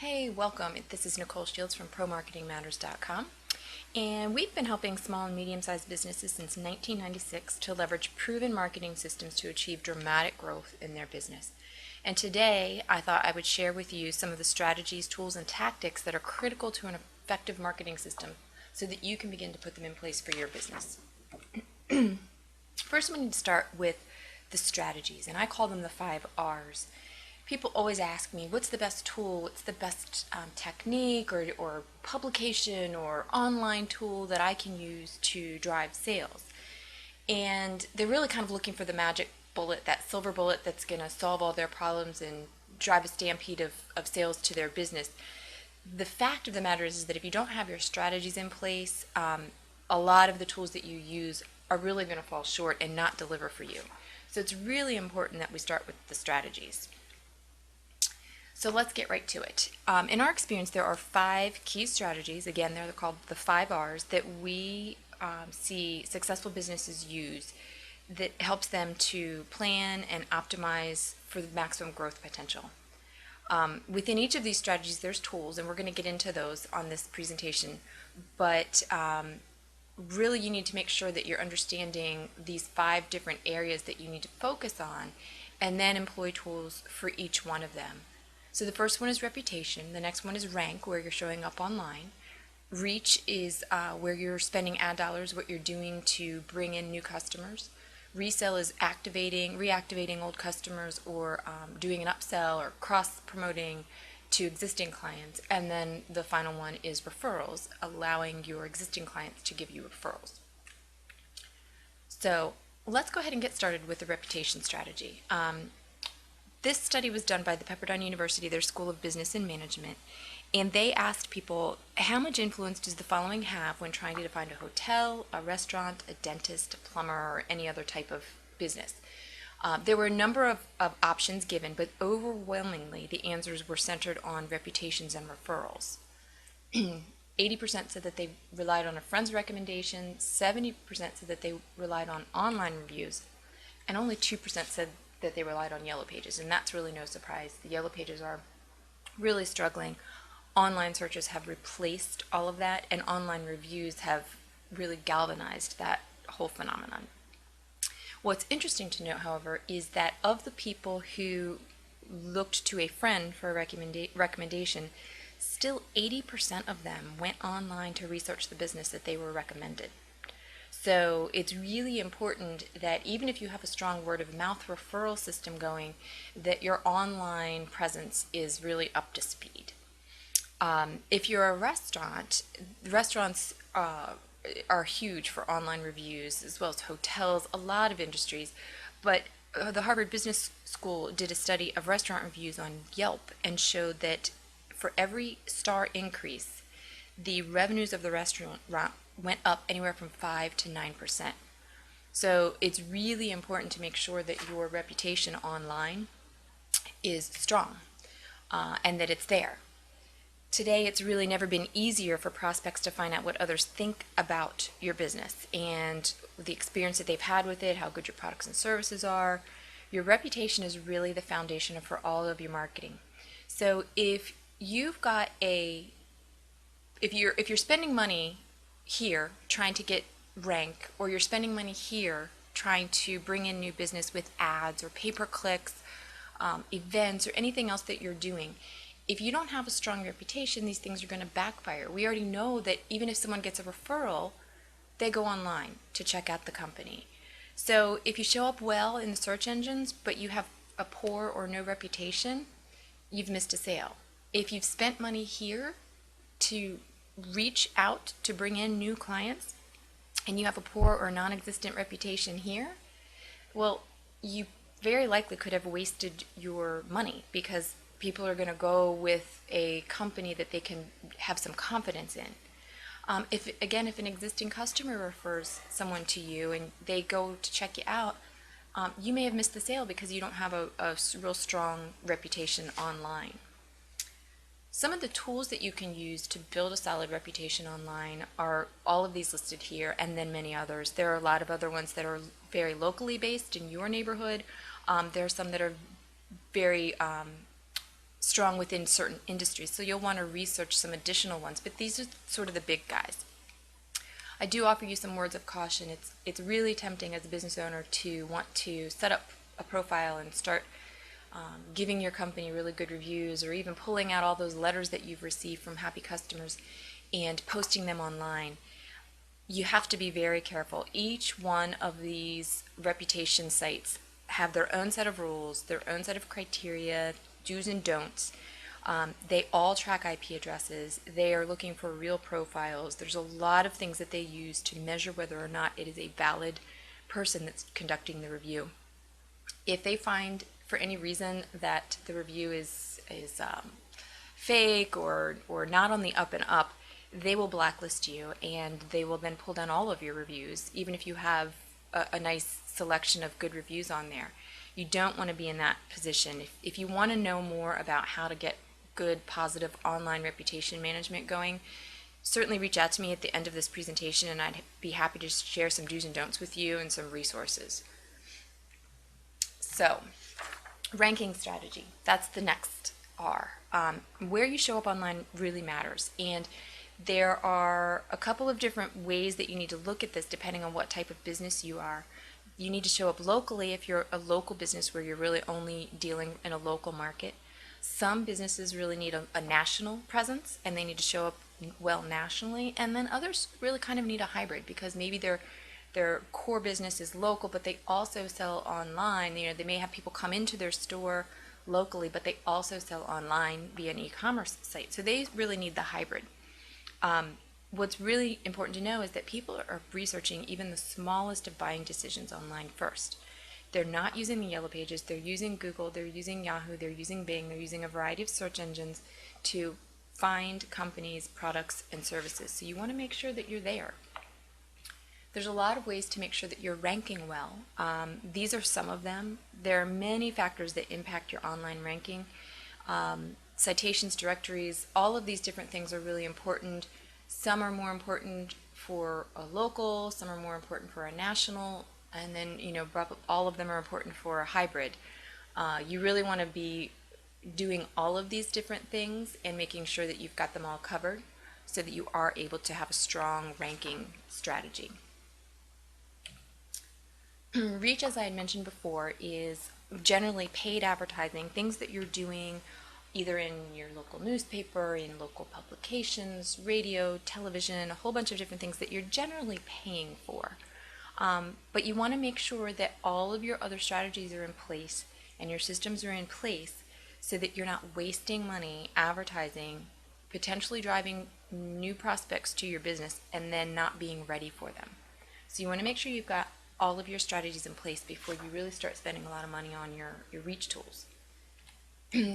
Hey, welcome. This is Nicole Shields from ProMarketingMatters.com, and we've been helping small and medium-sized businesses since 1996 to leverage proven marketing systems to achieve dramatic growth in their business. And today, I thought I would share with you some of the strategies, tools, and tactics that are critical to an effective marketing system so that you can begin to put them in place for your business. First, we need to start with the strategies, and I call them the 5 R's. People always ask me, what's the best tool, what's the best technique or publication or online tool that I can use to drive sales? And they're really kind of looking for the magic bullet, that silver bullet that's going to solve all their problems and drive a stampede of sales to their business. The fact of the matter is that if you don't have your strategies in place, a lot of the tools that you use are really going to fall short and not deliver for you. So it's really important that we start with the strategies. So let's get right to it. In our experience, there are 5 key strategies. Again, they're called the 5 R's that we see successful businesses use that helps them to plan and optimize for the maximum growth potential. Within each of these strategies, there's tools, and we're going to get into those on this presentation. But really, you need to make sure that you're understanding these 5 different areas that you need to focus on, and then employ tools for each one of them. So the first one is reputation. The next one is rank, where you're showing up online. Reach is where you're spending ad dollars, what you're doing to bring in new customers. Resell is reactivating old customers, or doing an upsell or cross-promoting to existing clients. And then the final one is referrals, allowing your existing clients to give you referrals. So let's go ahead and get started with the reputation strategy. This study was done by the Pepperdine University, their School of Business and Management, and they asked people, how much influence does the following have when trying to find a hotel, a restaurant, a dentist, a plumber, or any other type of business? There were a number of options given, but overwhelmingly the answers were centered on reputations and referrals. 80% said that they relied on a friend's recommendation, 70% said that they relied on online reviews, and only 2% said that they relied on Yellow Pages, and that's really no surprise. The Yellow Pages are really struggling. Online searches have replaced all of that, and online reviews have really galvanized that whole phenomenon. What's interesting to note, however, is that of the people who looked to a friend for a recommendation, still 80% of them went online to research the business that they were recommended. So it's really important that even if you have a strong word of mouth referral system going, that your online presence is really up to speed. If you're a restaurant, restaurants are huge for online reviews, as well as hotels, a lot of industries. But the Harvard Business School did a study of restaurant reviews on Yelp and showed that for every star increase, the revenues of the restaurant went up anywhere from 5 to 9%. So it's really important to make sure that your reputation online is strong and that it's there. Today, it's really never been easier for prospects to find out what others think about your business and the experience that they've had with it, how good your products and services are. Your reputation is really the foundation for all of your marketing. So if you've got if you're spending money here trying to get rank, or you're spending money here trying to bring in new business with ads or pay-per-clicks, events, or anything else that you're doing, if you don't have a strong reputation, these things are going to backfire. We already know that even if someone gets a referral, they go online to check out the company. So if you show up well in the search engines, but you have a poor or no reputation, you've missed a sale. If you've spent money here to reach out to bring in new clients, and you have a poor or non-existent reputation here, well, you very likely could have wasted your money, because people are going to go with a company that they can have some confidence in. If an existing customer refers someone to you and they go to check you out, you may have missed the sale because you don't have a real strong reputation online. Some of the tools that you can use to build a solid reputation online are all of these listed here, and then many others. There are a lot of other ones that are very locally based in your neighborhood. There are some that are very strong within certain industries. So you'll want to research some additional ones, but these are sort of the big guys. I do offer you some words of caution. It's really tempting as a business owner to want to set up a profile and start giving your company really good reviews, or even pulling out all those letters that you've received from happy customers and posting them online. You have to be very careful. Each one of these reputation sites have their own set of rules, their own set of criteria, do's and don'ts. They all track IP addresses. They are looking for real profiles. There's a lot of things that they use to measure whether or not it is a valid person that's conducting the review. If they find for any reason that the review is fake or not on the up and up, they will blacklist you, and they will then pull down all of your reviews, even if you have a nice selection of good reviews on there. You don't want to be in that position. If you want to know more about how to get good, positive online reputation management going, certainly reach out to me at the end of this presentation, and I'd be happy to share some do's and don'ts with you and some resources. So, ranking strategy, that's the next R. Where you show up online really matters, and there are a couple of different ways that you need to look at this depending on what type of business you are. You need to show up locally if you're a local business where you're really only dealing in a local market. Some businesses really need a national presence, and they need to show up well nationally, and then others really kind of need a hybrid, because maybe their core business is local, but they also sell online. You know, they may have people come into their store locally, but they also sell online via an e-commerce site. So they really need the hybrid. What's really important to know is that people are researching even the smallest of buying decisions online first. They're not using the Yellow Pages, they're using Google, they're using Yahoo, they're using Bing, they're using a variety of search engines to find companies, products, and services. So you want to make sure that you're there. There's a lot of ways to make sure that you're ranking well. These are some of them. There are many factors that impact your online ranking. Citations, directories, all of these different things are really important. Some are more important for a local, some are more important for a national, and then, you know, all of them are important for a hybrid. You really want to be doing all of these different things and making sure that you've got them all covered so that you are able to have a strong ranking strategy. Reach, as I had mentioned before, is generally paid advertising, things that you're doing either in your local newspaper, in local publications, radio, television, a whole bunch of different things that you're generally paying for. But you want to make sure that all of your other strategies are in place and your systems are in place so that you're not wasting money advertising, potentially driving new prospects to your business, and then not being ready for them. So you want to make sure you've got all of your strategies in place before you really start spending a lot of money on your reach tools.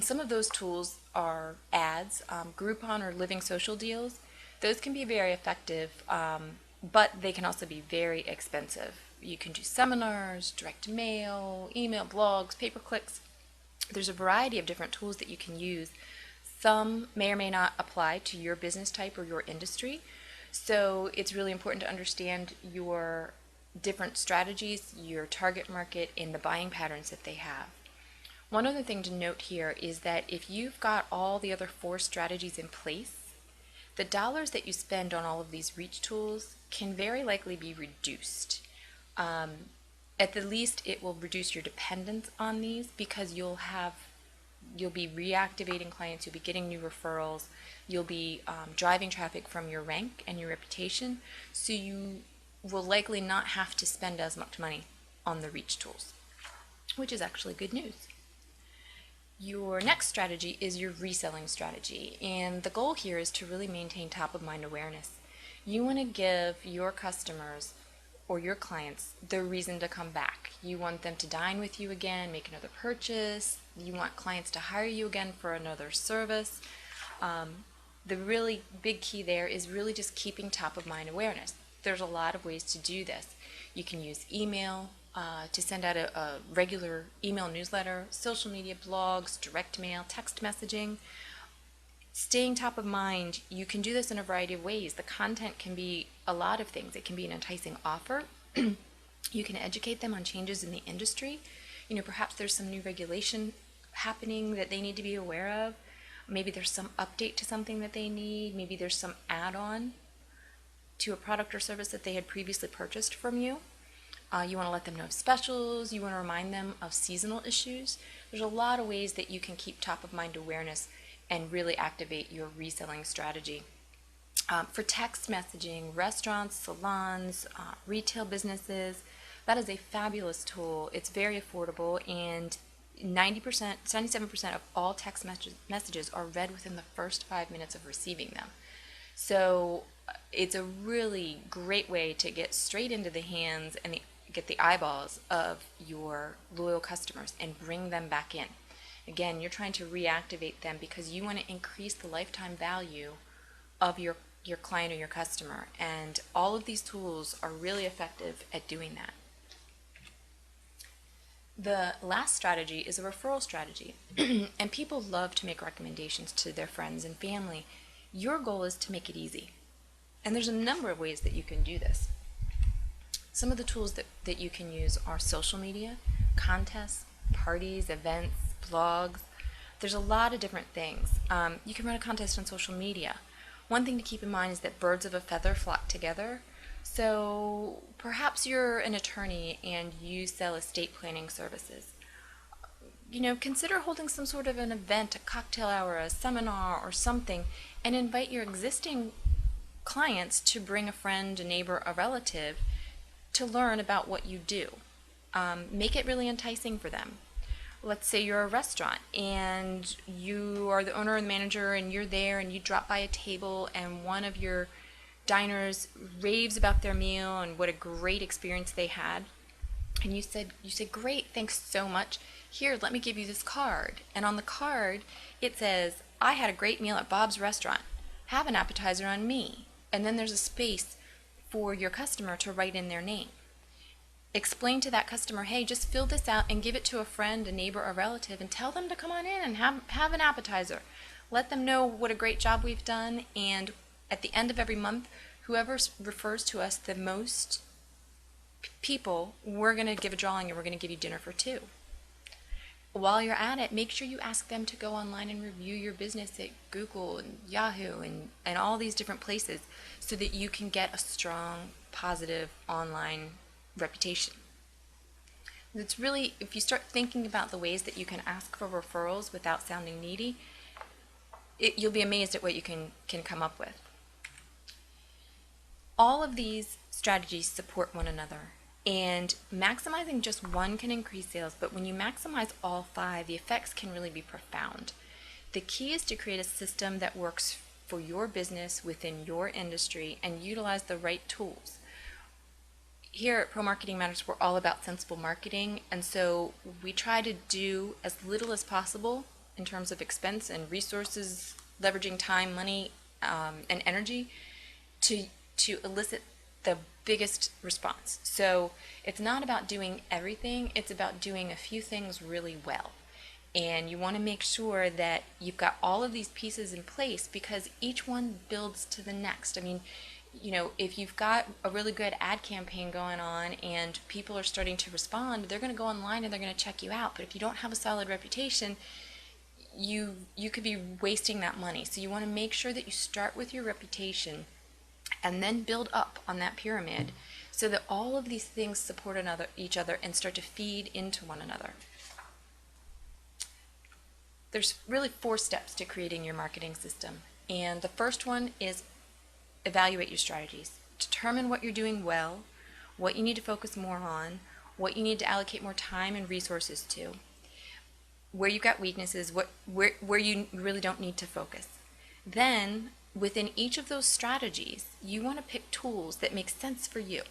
Some of those tools are ads, Groupon or Living Social Deals. Those can be very effective, but they can also be very expensive. You can do seminars, direct mail, email, blogs, pay-per-clicks. There's a variety of different tools that you can use. Some may or may not apply to your business type or your industry, so it's really important to understand your different strategies, your target market, and the buying patterns that they have. One other thing to note here is that if you've got all the other 4 strategies in place, the dollars that you spend on all of these reach tools can very likely be reduced. At the least, it will reduce your dependence on these, because you'll be reactivating clients, you'll be getting new referrals, you'll be driving traffic from your rank and your reputation, so you will likely not have to spend as much money on the reach tools, which is actually good news. Your next strategy is your reselling strategy, and the goal here is to really maintain top of mind awareness. You want to give your customers or your clients the reason to come back. You want them to dine with you again, make another purchase. You want clients to hire you again for another service. The really big key there is really just keeping top of mind awareness. There's a lot of ways to do this. You can use email to send out a regular email newsletter, social media, blogs, direct mail, text messaging. Staying top of mind, you can do this in a variety of ways. The content can be a lot of things. It can be an enticing offer. You can educate them on changes in the industry. You know, perhaps there's some new regulation happening that they need to be aware of. Maybe there's some update to something that they need. Maybe there's some add-on to a product or service that they had previously purchased from you. You want to let them know of specials. You want to remind them of seasonal issues. There's a lot of ways that you can keep top of mind awareness and really activate your reselling strategy. For text messaging, restaurants, salons, retail businesses, that is a fabulous tool. It's very affordable, and 90%, 77% of all text messages are read within the first 5 minutes of receiving them. So it's a really great way to get straight into the hands and get the eyeballs of your loyal customers and bring them back in. Again, you're trying to reactivate them because you want to increase the lifetime value of your client or your customer, and all of these tools are really effective at doing that. The last strategy is a referral strategy, and people love to make recommendations to their friends and family. Your goal is to make it easy, and there's a number of ways that you can do this. Some of the tools that you can use are social media, contests, parties, events, blogs. There's a lot of different things. You can run a contest on social media. One thing to keep in mind is that birds of a feather flock together. So perhaps you're an attorney and you sell estate planning services. Consider holding some sort of an event, a cocktail hour, a seminar, or something, and invite your existing clients to bring a friend, a neighbor, a relative to learn about what you do. Make it really enticing for them. Let's say you're a restaurant and you are the owner or the manager, and you're there and you drop by a table and one of your diners raves about their meal and what a great experience they had. And you said, great, thanks so much. Here, let me give you this card. And on the card, it says, I had a great meal at Bob's restaurant. Have an appetizer on me. And then there's a space for your customer to write in their name. Explain to that customer, hey, just fill this out and give it to a friend, a neighbor, a relative, and tell them to come on in and have an appetizer. Let them know what a great job we've done, and at the end of every month, whoever refers to us the most people, we're going to give a drawing and we're going to give you dinner for two. While you're at it, make sure you ask them to go online and review your business at Google and Yahoo and all these different places so that you can get a strong, positive online reputation. It's really, if you start thinking about the ways that you can ask for referrals without sounding needy, you'll be amazed at what you can come up with. All of these strategies support one another, and maximizing just one can increase sales, but when you maximize all 5, the effects can really be profound. The key is to create a system that works for your business within your industry and utilize the right tools. Here at Pro Marketing Matters, we're all about sensible marketing, and so we try to do as little as possible in terms of expense and resources, leveraging time, money, and energy to elicit the biggest response. So it's not about doing everything, it's about doing a few things really well. And you want to make sure that you've got all of these pieces in place because each one builds to the next. I mean, if you've got a really good ad campaign going on and people are starting to respond, they're going to go online and they're going to check you out. But if you don't have a solid reputation, you could be wasting that money. So you want to make sure that you start with your reputation and then build up on that pyramid so that all of these things support each other and start to feed into one another. There's really 4 steps to creating your marketing system. And the first one is evaluate your strategies. Determine what you're doing well, what you need to focus more on, what you need to allocate more time and resources to, where you've got weaknesses, where you really don't need to focus. Then, within each of those strategies, you want to pick tools that make sense for you.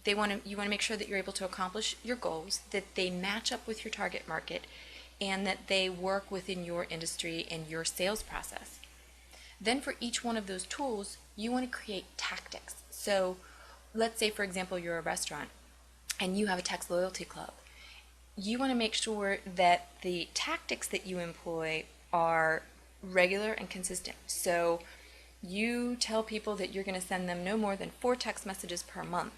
You want to make sure that you're able to accomplish your goals, that they match up with your target market, and that they work within your industry and your sales process. Then for each one of those tools, you want to create tactics. So let's say, for example, you're a restaurant and you have a text loyalty club. You want to make sure that the tactics that you employ are regular and consistent. So you tell people that you're going to send them no more than 4 text messages per month.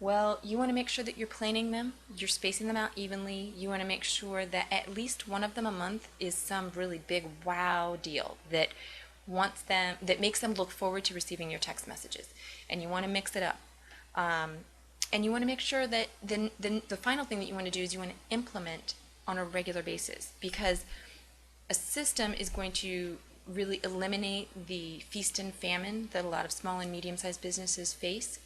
Well, you want to make sure that you're planning them, you're spacing them out evenly. You want to make sure that at least one of them a month is some really big wow deal that makes them look forward to receiving your text messages. And you want to mix it up. And you want to make sure that the final thing that you want to do is you want to implement on a regular basis, because a system is going to really eliminate the feast and famine that a lot of small and medium-sized businesses face.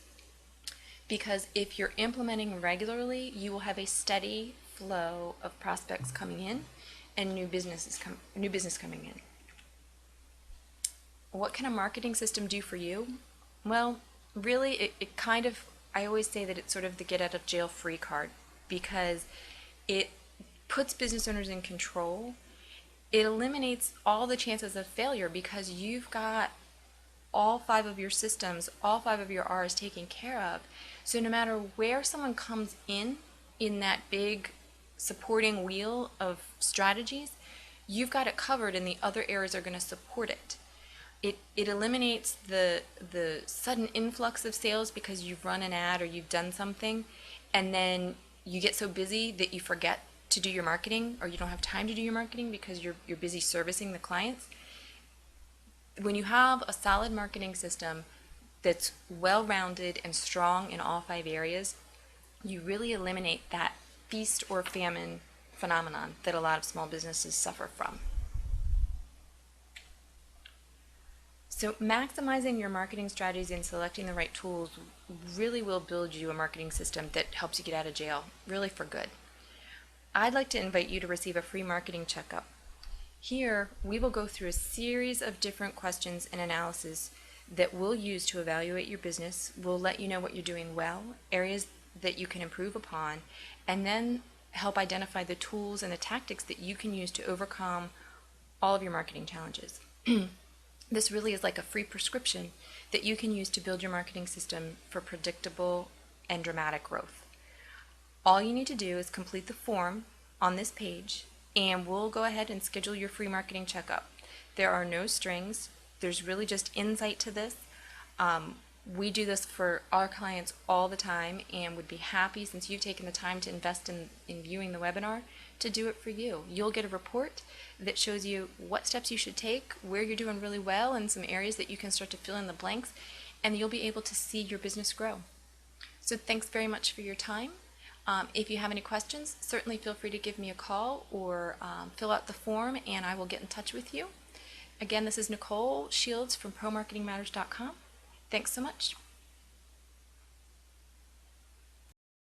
Because if you're implementing regularly, you will have a steady flow of prospects coming in and new business coming in. What can a marketing system do for you? Well, really, it kind of, I always say that it's sort of the get out of jail free card, because it puts business owners in control. It eliminates all the chances of failure because you've got all 5 of your systems, all 5 of your R's taken care of. So no matter where someone comes in that big supporting wheel of strategies, you've got it covered and the other areas are going to support it. It eliminates the sudden influx of sales because you've run an ad or you've done something, and then you get so busy that you forget to do your marketing, or you don't have time to do your marketing because you're busy servicing the clients. When you have a solid marketing system that's well-rounded and strong in all 5 areas, you really eliminate that feast or famine phenomenon that a lot of small businesses suffer from. So maximizing your marketing strategies and selecting the right tools really will build you a marketing system that helps you get out of jail, really for good. I'd like to invite you to receive a free marketing checkup. Here, we will go through a series of different questions and analysis that we'll use to evaluate your business. We'll let you know what you're doing well, areas that you can improve upon, and then help identify the tools and the tactics that you can use to overcome all of your marketing challenges. This really is like a free prescription that you can use to build your marketing system for predictable and dramatic growth. All you need to do is complete the form on this page, and we'll go ahead and schedule your free marketing checkup. There are no strings. There's really just insight to this. We do this for our clients all the time and would be happy, since you've taken the time to invest in viewing the webinar, to do it for you. You'll get a report that shows you what steps you should take, where you're doing really well, and some areas that you can start to fill in the blanks, and you'll be able to see your business grow. So thanks very much for your time. If you have any questions, certainly feel free to give me a call or fill out the form and I will get in touch with you. Again, this is Nicole Shields from ProMarketingMatters.com. Thanks so much.